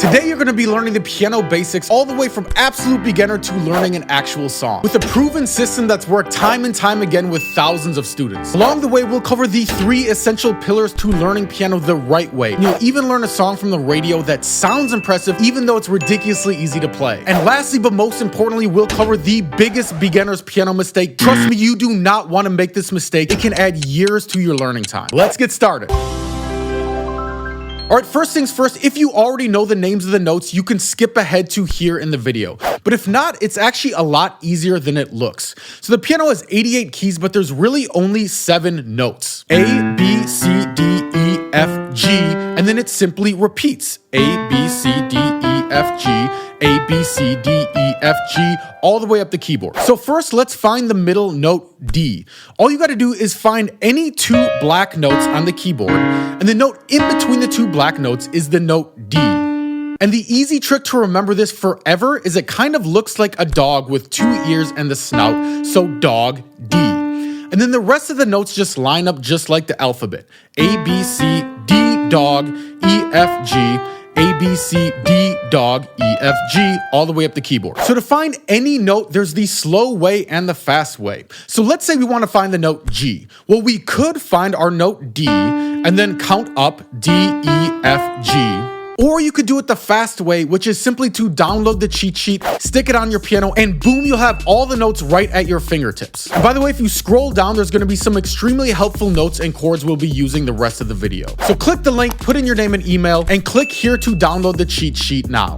Today you're going to be learning the piano basics all the way from absolute beginner to learning an actual song, with a proven system that's worked time and time again with thousands of students. Along the way, we'll cover the 3 essential pillars to learning piano the right way. And you'll even learn a song from the radio that sounds impressive even though it's ridiculously easy to play. And lastly, but most importantly, we'll cover the biggest beginner's piano mistake. Trust me, you do not want to make this mistake. It can add years to your learning time. Let's get started. Alright, first things first, if you already know the names of the notes, you can skip ahead to here in the video. But if not, it's actually a lot easier than it looks. So the piano has 88 keys, but there's really only 7 notes. A, B, C, D, E, F, G, and then it simply repeats. A, B, C, D, E, F, G, A, B, C, D, E, F, G, all the way up the keyboard. So first, let's find the middle note, D. All you gotta do is find any 2 black notes on the keyboard, and the note in between the 2 black notes is the note D. And the easy trick to remember this forever is it kind of looks like a dog with 2 ears and the snout, so dog, D. And then the rest of the notes just line up just like the alphabet. A, B, C, D, dog, E, F, G, A, B, C, D, dog, E, F, G, all the way up the keyboard. So to find any note, there's the slow way and the fast way. So let's say we want to find the note G. Well, we could find our note D and then count up D, E, F, G. Or you could do it the fast way, which is simply to download the cheat sheet, stick it on your piano, and boom, you'll have all the notes right at your fingertips. And by the way, if you scroll down, there's going to be some extremely helpful notes and chords we'll be using the rest of the video. So click the link, put in your name and email, and click here to download the cheat sheet now.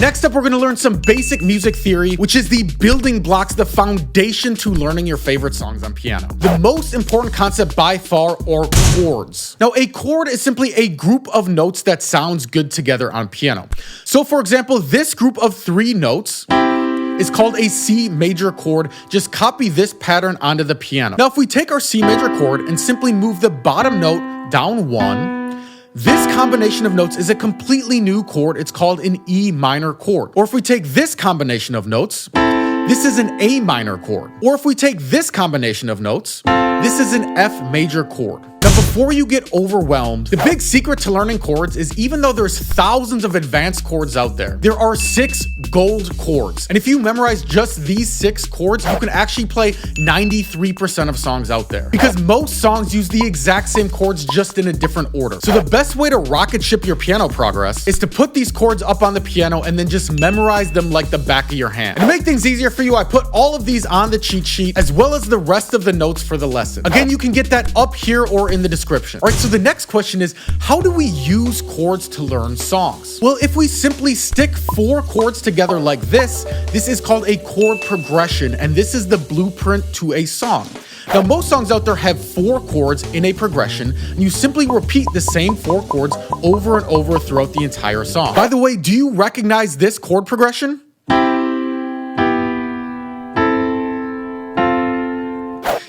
Next up, we're going to learn some basic music theory, which is the building blocks, the foundation to learning your favorite songs on piano. The most important concept by far are chords. Now, a chord is simply a group of notes that sounds good together on piano. So for example, this group of 3 notes is called a C major chord. Just copy this pattern onto the piano. Now, if we take our C major chord and simply move the bottom note down 1, this combination of notes is a completely new chord. It's called an E minor chord. Or if we take this combination of notes, this is an A minor chord. Or if we take this combination of notes, this is an F major chord. Now, before you get overwhelmed, the big secret to learning chords is even though there's thousands of advanced chords out there are 6 gold chords. And if you memorize just these 6 chords, you can actually play 93% of songs out there. Because most songs use the exact same chords, just in a different order. So the best way to rocket ship your piano progress is to put these chords up on the piano and then just memorize them like the back of your hand. And to make things easier for you, I put all of these on the cheat sheet, as well as the rest of the notes for the lesson. Again, you can get that up here or in the description. All right, so the next question is, how do we use chords to learn songs? Well, if we simply stick 4 chords together like this is called a chord progression, and this is the blueprint to a song. Now, most songs out there have 4 chords in a progression, and you simply repeat the same 4 chords over and over throughout the entire song. By the way, do you recognize this chord progression?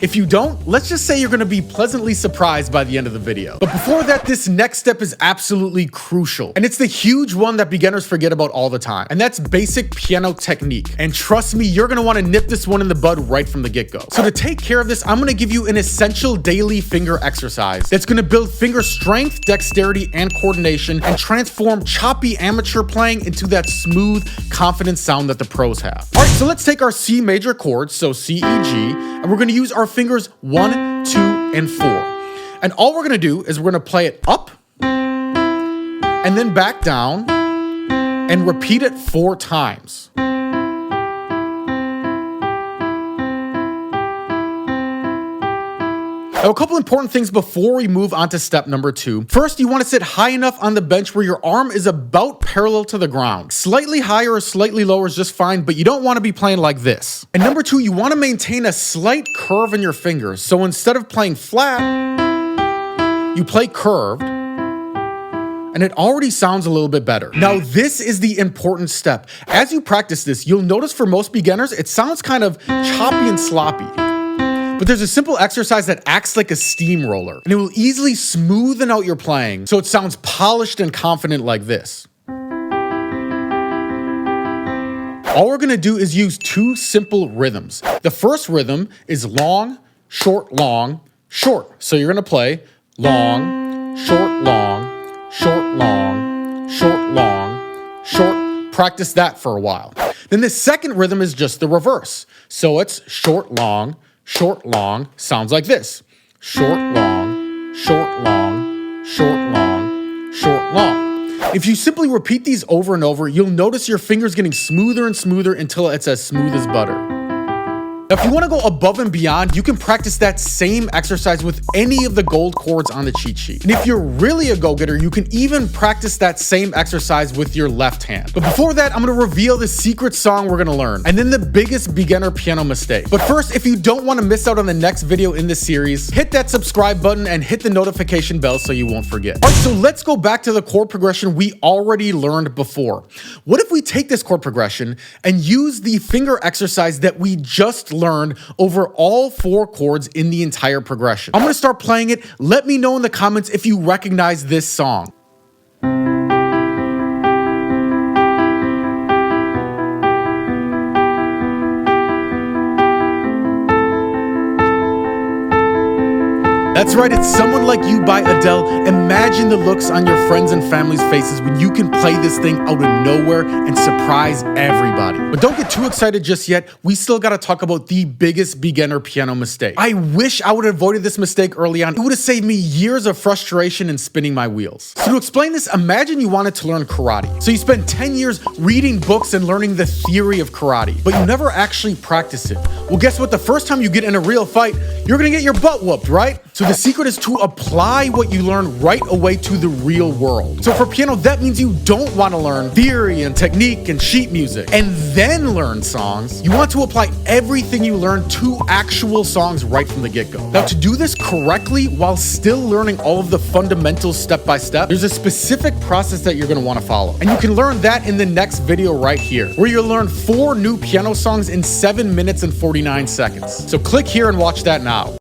If you don't, let's just say you're going to be pleasantly surprised by the end of the video. But before that, this next step is absolutely crucial. And it's the huge one that beginners forget about all the time. And that's basic piano technique. And trust me, you're going to want to nip this one in the bud right from the get-go. So to take care of this, I'm going to give you an essential daily finger exercise that's going to build finger strength, dexterity, and coordination, and transform choppy amateur playing into that smooth, confident sound that the pros have. All right, so let's take our C major chords, so C, E, G, and we're going to use our fingers 1, 2, and 4. And all we're going to do is we're going to play it up and then back down and repeat it 4 times. Now, a couple important things before we move on to step number 2. First, you want to sit high enough on the bench where your arm is about parallel to the ground. Slightly higher or slightly lower is just fine, but you don't want to be playing like this. And number 2, you want to maintain a slight curve in your fingers. So instead of playing flat, you play curved, and it already sounds a little bit better. Now, this is the important step. As you practice this, you'll notice for most beginners, it sounds kind of choppy and sloppy. But there's a simple exercise that acts like a steamroller, and it will easily smoothen out your playing so it sounds polished and confident like this. All we're gonna do is use 2 simple rhythms. The first rhythm is long, short, long, short. So you're gonna play long, short, long, practice that for a while. Then the second rhythm is just the reverse. So it's short, long, sounds like this. Short, long, short, long, short, long, short, long. If you simply repeat these over and over, you'll notice your fingers getting smoother and smoother until it's as smooth as butter. Now, if you want to go above and beyond, you can practice that same exercise with any of the gold chords on the cheat sheet. And if you're really a go-getter, you can even practice that same exercise with your left hand. But before that, I'm going to reveal the secret song we're going to learn, and then the biggest beginner piano mistake. But first, if you don't want to miss out on the next video in this series, hit that subscribe button and hit the notification bell so you won't forget. All right, so let's go back to the chord progression we already learned before. What if we take this chord progression and use the finger exercise that we just learned over all 4 chords in the entire progression? I'm going to start playing it. Let me know in the comments if you recognize this song. That's right, it's Someone Like You by Adele. Imagine the looks on your friends and family's faces when you can play this thing out of nowhere and surprise everybody. But don't get too excited just yet. We still gotta talk about the biggest beginner piano mistake. I wish I would have avoided this mistake early on. It would have saved me years of frustration and spinning my wheels. So to explain this, imagine you wanted to learn karate. So you spend 10 years reading books and learning the theory of karate, but you never actually practice it. Well, guess what? The first time you get in a real fight, you're gonna get your butt whooped, right? So the secret is to apply what you learn right away to the real world. So for piano, that means you don't want to learn theory and technique and sheet music and then learn songs. You want to apply everything you learn to actual songs right from the get-go. Now, to do this correctly while still learning all of the fundamentals step by step, there's a specific process that you're going to want to follow. And you can learn that in the next video right here, where you'll learn 4 new piano songs in 7 minutes and 49 seconds. So click here and watch that now.